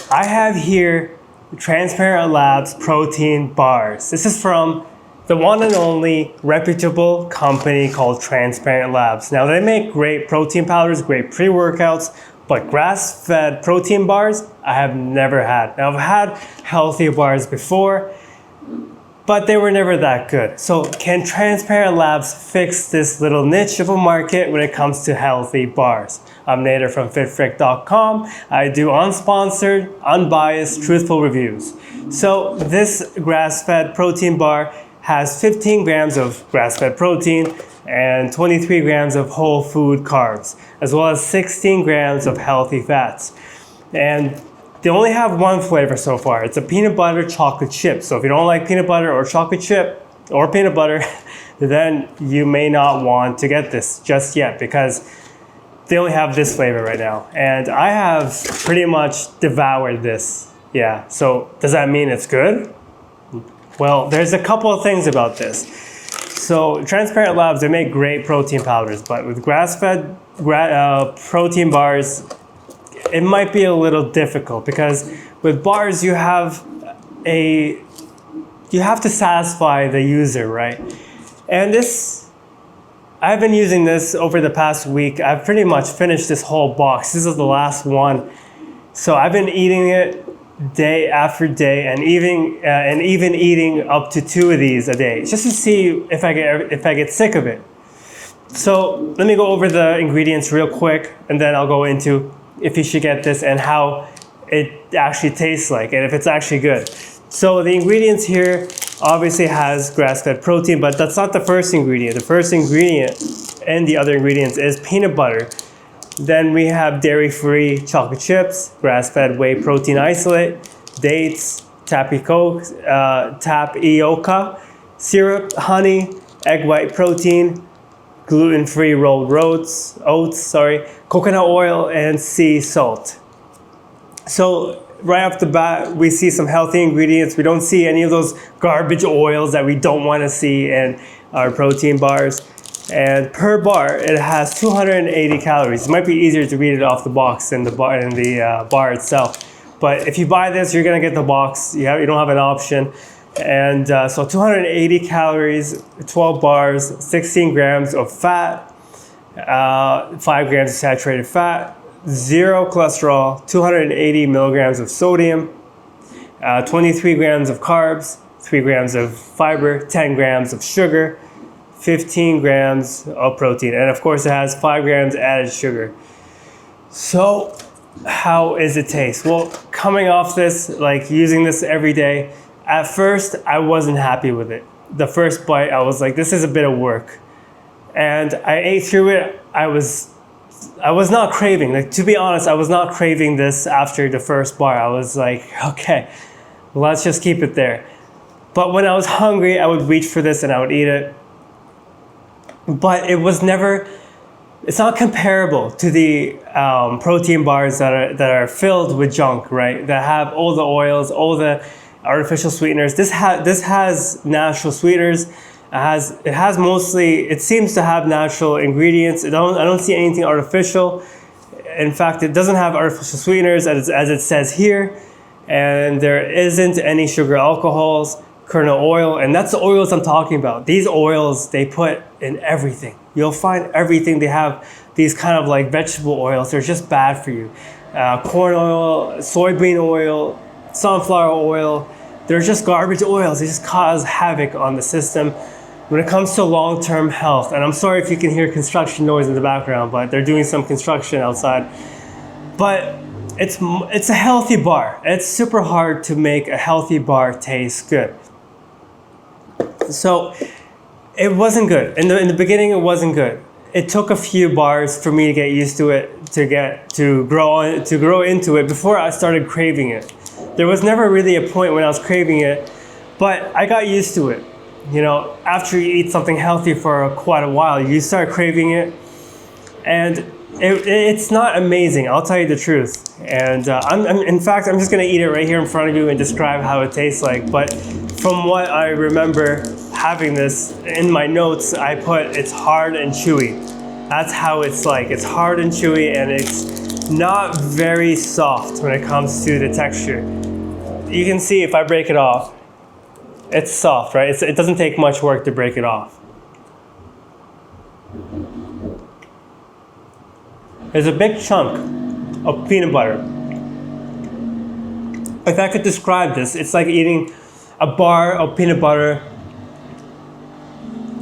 I have here Transparent Labs protein bars. This is from the one and only reputable company called Transparent Labs. Now they make great protein powders, great pre-workouts, but grass-fed protein bars, I have never had. Now I've had healthy bars before, but they were never that good. So can Transparent Labs fix this little niche of a market when it comes to healthy bars? I'm Nader from fitfrick.com. I do unsponsored, unbiased, truthful reviews. So this grass-fed protein bar has 15 grams of grass-fed protein and 23 grams of whole food carbs, as well as 16 grams of healthy fats. And they only have one flavor so far. It's a peanut butter chocolate chip. So if you don't like peanut butter or chocolate chip or peanut butter, then you may not want to get this just yet because they only have this flavor right now. And I have pretty much devoured this. Yeah, so does that mean it's good? Well, there's a couple of things about this. So Transparent Labs, they make great protein powders, but with grass-fed protein bars, it might be a little difficult because with bars you have to satisfy the user, right? And I've been using this over the past week. I've pretty much finished this whole box. This is the last one. So I've been eating it day after day and even eating up to 2 of these a day just to see if I get sick of it. So let me go over the ingredients real quick and then I'll go into if you should get this and how it actually tastes like and if it's actually good. So the ingredients here obviously has grass-fed protein, but that's not the first ingredient. The first ingredient and the other ingredients is peanut butter. Then we have dairy-free chocolate chips, grass-fed whey protein isolate, dates, tapioca syrup, honey, egg white protein, gluten-free rolled oats, coconut oil, and sea salt. So right off the bat, we see some healthy ingredients. We don't see any of those garbage oils that we don't want to see in our protein bars. And per bar, it has 280 calories. It might be easier to read it off the box than the bar itself. But if you buy this, you're gonna get the box. You don't have an option. And so 280 calories, 12 bars, 16 grams of fat, 5 grams of saturated fat, 0 cholesterol, 280 milligrams of sodium, 23 grams of carbs, 3 grams of fiber, 10 grams of sugar, 15 grams of protein, and of course it has 5 grams added sugar. So how is it taste? Well, coming off this, like using this every day, at first I wasn't happy with it. The first bite I was like, this is a bit of work. And I ate through it. I was not craving, like to be honest, I was not craving this after the first bar. I was like, okay, let's just keep it there. But when I was hungry, I would reach for this and I would eat it. But it's not comparable to the protein bars that are filled with junk, right? That have all the oils, all the artificial sweeteners. This has natural sweeteners. It seems to have natural ingredients. I don't see anything artificial. In fact, it doesn't have artificial sweeteners as it says here. And there isn't any sugar alcohols, kernel oil, and that's the oils I'm talking about. These oils, they put in everything. You'll find everything. They have these kind of like vegetable oils. They're just bad for you. Corn oil, soybean oil, sunflower oil. They're just garbage oils. They just cause havoc on the system when it comes to long-term health. And I'm sorry if you can hear construction noise in the background, but they're doing some construction outside. But it's a healthy bar. It's super hard to make a healthy bar taste good. So it wasn't good. In the beginning, it wasn't good. It took a few bars for me to get used to it, to grow into it before I started craving it. There was never really a point when I was craving it, but I got used to it. You know, after you eat something healthy for quite a while, you start craving it, and it's not amazing. I'll tell you the truth. And in fact, I'm just gonna eat it right here in front of you and describe how it tastes like. But from what I remember having this in my notes, I put it's hard and chewy. That's how it's like. It's hard and chewy, and not very soft when it comes to the texture. You can see if I break it off, it's soft, right? It doesn't take much work to break it off. There's a big chunk of peanut butter. If I could describe this, it's like eating a bar of peanut butter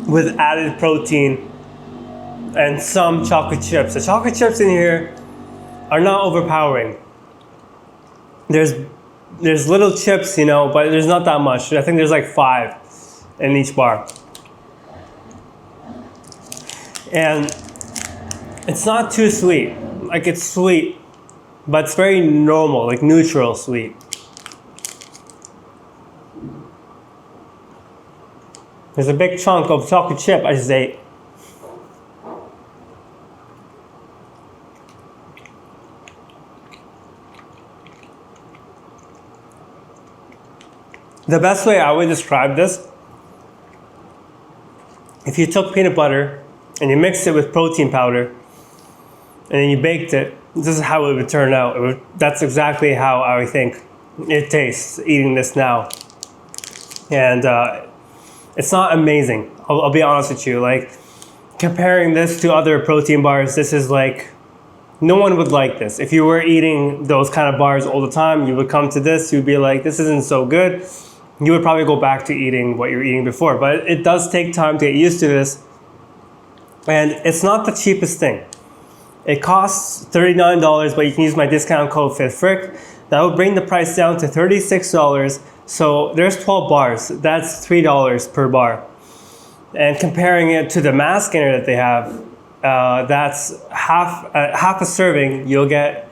with added protein and some chocolate chips. The chocolate chips in here are not overpowering. There's little chips, you know, but there's not that much. I think there's like 5 in each bar. And it's not too sweet. Like, it's sweet, but it's very normal, like neutral sweet. There's a big chunk of chocolate chip I just ate. The best way I would describe this, if you took peanut butter and you mixed it with protein powder and then you baked it, this is how it would turn out. That's exactly how I think it tastes eating this now. And it's not amazing. I'll be honest with you. Like, comparing this to other protein bars, this is like, no one would like this. If you were eating those kind of bars all the time, you would come to this, you'd be like, this isn't so good. You would probably go back to eating what you were eating before. But it does take time to get used to this. And it's not the cheapest thing. It costs $39, but you can use my discount code FITFRIC. That would bring the price down to $36. So there's 12 bars. That's $3 per bar. And comparing it to the mass gainer that they have, that's half a serving. You'll get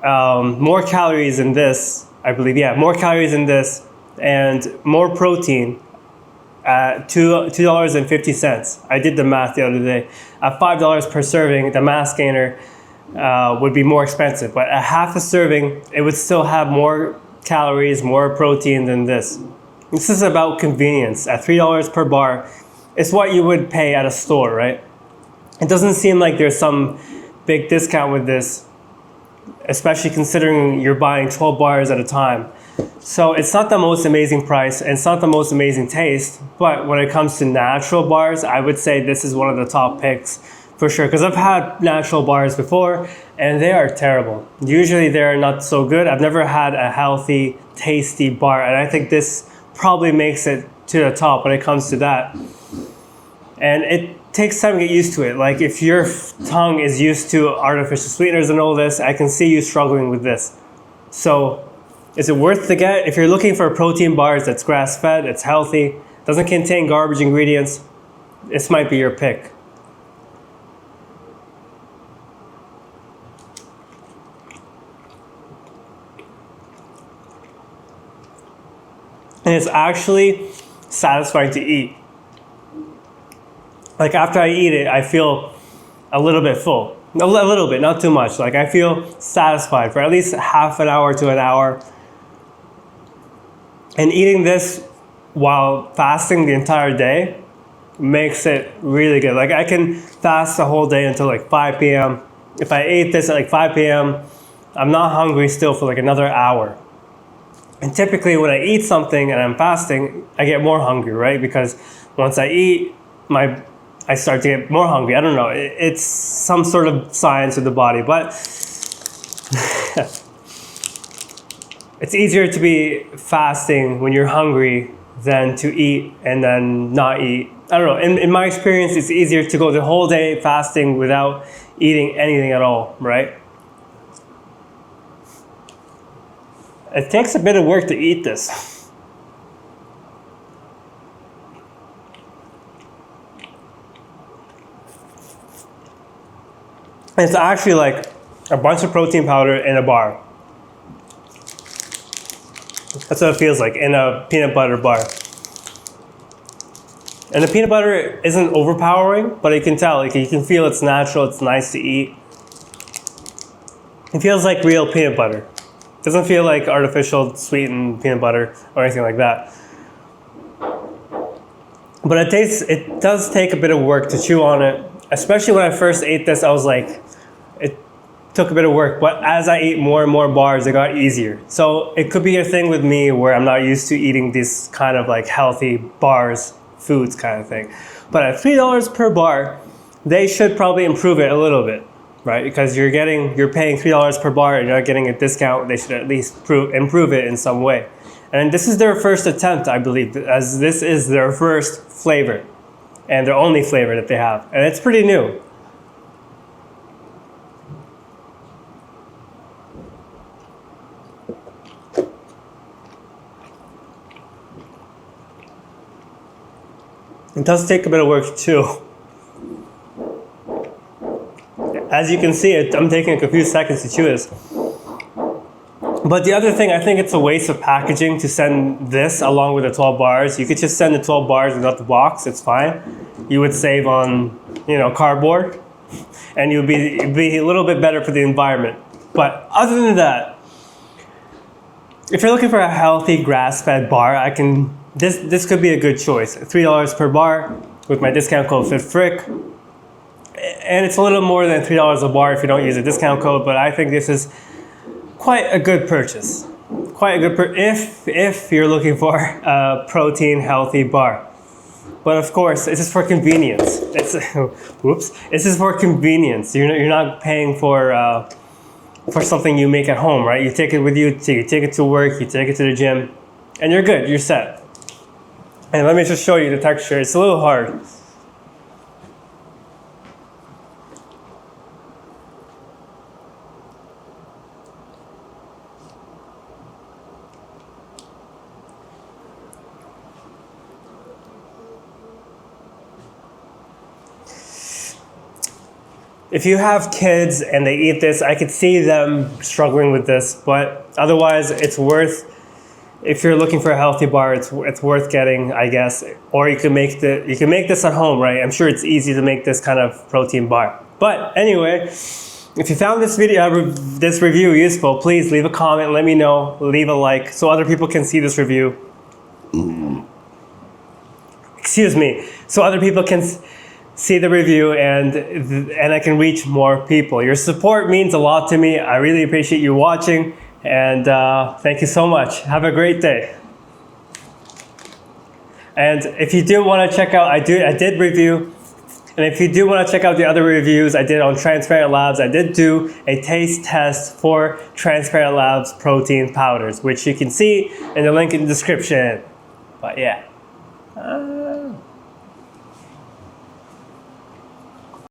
more calories in this, I believe. Yeah, more calories in this and more protein at $2.50. I did the math the other day. At $5 per serving, the mass gainer would be more expensive. But at half a serving, it would still have more calories, more protein than this. This is about convenience. At $3 per bar, it's what you would pay at a store, right? It doesn't seem like there's some big discount with this, especially considering you're buying 12 bars at a time. So it's not the most amazing price, and it's not the most amazing taste, but when it comes to natural bars, I would say this is one of the top picks for sure, because I've had natural bars before and they are terrible. Usually they're not so good. I've never had a healthy, tasty bar, and I think this probably makes it to the top when it comes to that. And it takes time to get used to it. Like, if your tongue is used to artificial sweeteners and all this, I can see you struggling with this. So is it worth to get? If you're looking for protein bars that's grass-fed, it's healthy, doesn't contain garbage ingredients, this might be your pick. And it's actually satisfying to eat. Like, after I eat it, I feel a little bit full. A little bit, not too much. Like, I feel satisfied for at least half an hour to an hour. And eating this while fasting the entire day makes it really good. Like, I can fast the whole day until like 5 p.m. If I ate this at like 5 p.m., I'm not hungry still for like another hour. And typically when I eat something and I'm fasting, I get more hungry, right? Because once I eat, I start to get more hungry. I don't know. It's some sort of science of the body, but it's easier to be fasting when you're hungry than to eat and then not eat. I don't know. In my experience, it's easier to go the whole day fasting without eating anything at all, right? It takes a bit of work to eat this. It's actually like a bunch of protein powder in a bar. That's what it feels like in a peanut butter bar. And the peanut butter isn't overpowering, but you can tell, like, you can feel it's natural, it's nice to eat. It feels like real peanut butter. It doesn't feel like artificial sweetened peanut butter or anything like that. But it does take a bit of work to chew on it. Especially when I first ate this, I was like, took a bit of work, but as I ate more and more bars, it got easier. So it could be a thing with me where I'm not used to eating this kind of like healthy bars, foods kind of thing. But at $3 per bar, they should probably improve it a little bit, right? Because you're paying $3 per bar and you're not getting a discount. They should at least improve it in some way. And this is their first attempt, I believe, as this is their first flavor and their only flavor that they have. And it's pretty new. It does take a bit of work too. As you can see, I'm taking a few seconds to chew this. But the other thing, I think it's a waste of packaging to send this along with the 12 bars. You could just send the 12 bars without the box, it's fine. You would save on, cardboard, and it'd be a little bit better for the environment. But other than that, if you're looking for a healthy grass-fed bar, this could be a good choice. $3 per bar with my discount code FitFrick. And it's a little more than $3 a bar if you don't use a discount code, but I think this is quite a good purchase. Quite a good if you're looking for a protein healthy bar. But of course, it's just for convenience. It's just for convenience. You're not paying for something you make at home, right? You take it with you, you take it to work, you take it to the gym, and you're good, you're set. And let me just show you the texture. It's a little hard. If you have kids and they eat this, I could see them struggling with this, but otherwise it's worth, if you're looking for a healthy bar, it's worth getting, I guess. Or you can make this at home, right? I'm sure it's easy to make this kind of protein bar. But anyway, if you found this review useful, please leave a comment, let me know, leave a like so other people can see this review. Excuse me, so other people can see the review and I can reach more people. Your support means a lot to me. I really appreciate you watching, and thank you so much. Have a great day. And if you do want to check out, I did review, and if you do want to check out the other reviews I did on Transparent Labs, I did do a taste test for Transparent Labs protein powders, which you can see in the link in the description. But yeah.